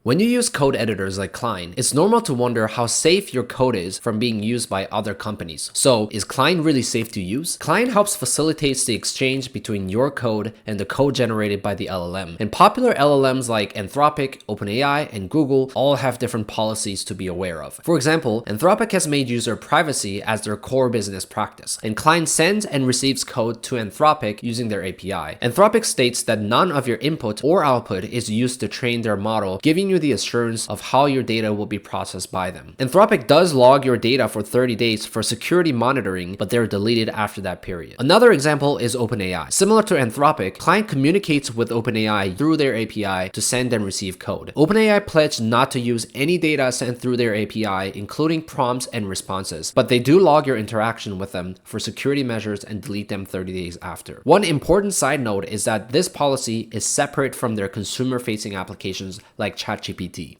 When you use code editors like Cline, it's normal to wonder how safe your code is from being used by other companies. So, is Cline really safe to use? Cline helps facilitates the exchange between your code and the code generated by the LLM. And popular LLMs like Anthropic, OpenAI, and Google all have different policies to be aware of. For example, Anthropic has made user privacy as their core business practice, and Cline sends and receives code to Anthropic using their API. Anthropic states that none of your input or output is used to train their model, giving you the assurance of how your data will be processed by them. Anthropic does log your data for 30 days for security monitoring, but they're deleted after that period. Another example is OpenAI. Similar to Anthropic, Cline communicates with OpenAI through their API to send and receive code. OpenAI pledged not to use any data sent through their API, including prompts and responses, but they do log your interaction with them for security measures and delete them 30 days after. One important side note is that this policy is separate from their consumer-facing applications like ChatGPT.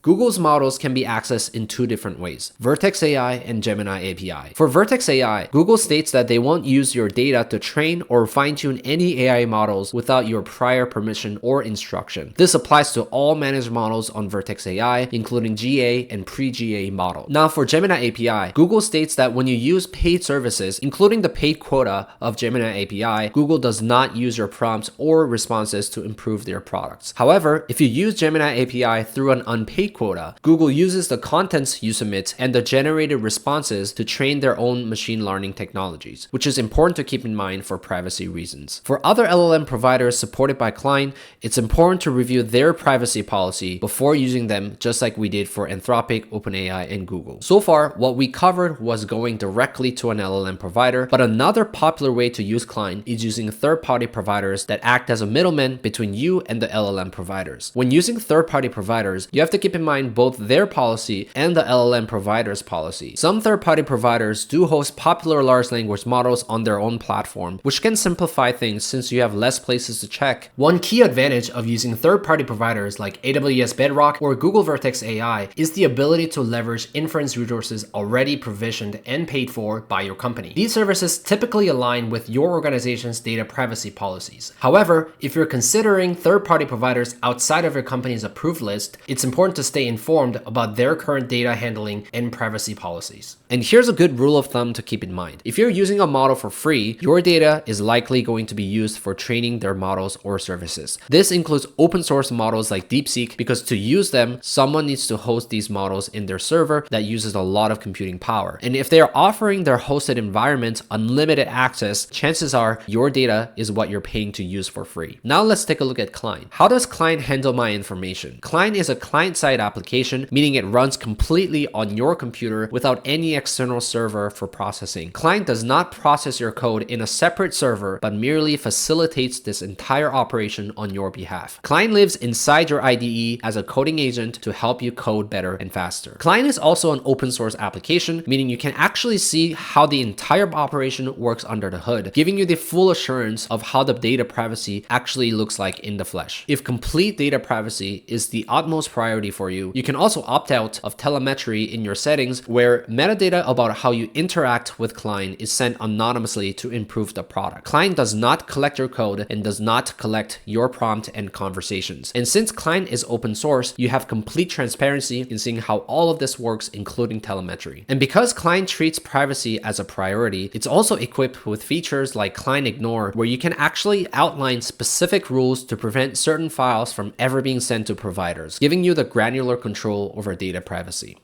Google's models can be accessed in two different ways: Vertex AI and Gemini API. For Vertex AI, Google states that they won't use your data to train or fine-tune any AI models without your prior permission or instruction. This applies to all managed models on Vertex AI, including GA and pre-GA model. Now for Gemini API, Google states that when you use paid services, including the paid quota of Gemini API, Google does not use your prompts or responses to improve their products. However, if you use Gemini API through an unpaid quota, Google uses the contents you submit and the generated responses to train their own machine learning technologies, which is important to keep in mind for privacy reasons. For other LLM providers supported by Cline, it's important to review their privacy policy before using them, just like we did for Anthropic, OpenAI, and Google. So far, what we covered was going directly to an LLM provider, but another popular way to use Cline is using third-party providers that act as a middleman between you and the LLM providers. When using third-party providers, you have to keep in mind both their policy and the LLM provider's policy. Some third-party providers do host popular large language models on their own platform, which can simplify things since you have less places to check. One key advantage of using third-party providers like AWS Bedrock or Google Vertex AI is the ability to leverage inference resources already provisioned and paid for by your company. These services typically align with your organization's data privacy policies. However, if you're considering third-party providers outside of your company's approved list, it's important to stay informed about their current data handling and privacy policies. And here's a good rule of thumb to keep in mind. If you're using a model for free, your data is likely going to be used for training their models or services. This includes open source models like DeepSeek, because to use them, someone needs to host these models in their server that uses a lot of computing power. And if they are offering their hosted environment unlimited access, chances are your data is what you're paying to use for free. Now let's take a look at Cline. How does Cline handle my information? Cline is a client-side application, meaning it runs completely on your computer without any external server for processing. Cline does not process your code in a separate server, but merely facilitates this entire operation on your behalf. Cline lives inside your IDE as a coding agent to help you code better and faster. Cline is also an open source application, meaning you can actually see how the entire operation works under the hood, giving you the full assurance of how the data privacy actually looks like in the flesh. If complete data privacy is the utmost priority for you, you can also opt out of telemetry in your settings, where metadata about how you interact with Cline is sent anonymously to improve the product. Cline does not collect your code and does not collect your prompt and conversations. And since Cline is open source, you have complete transparency in seeing how all of this works, including telemetry. And because Cline treats privacy as a priority, it's also equipped with features like Cline Ignore, where you can actually outline specific rules to prevent certain files from ever being sent to providers, giving you the granular control over data privacy.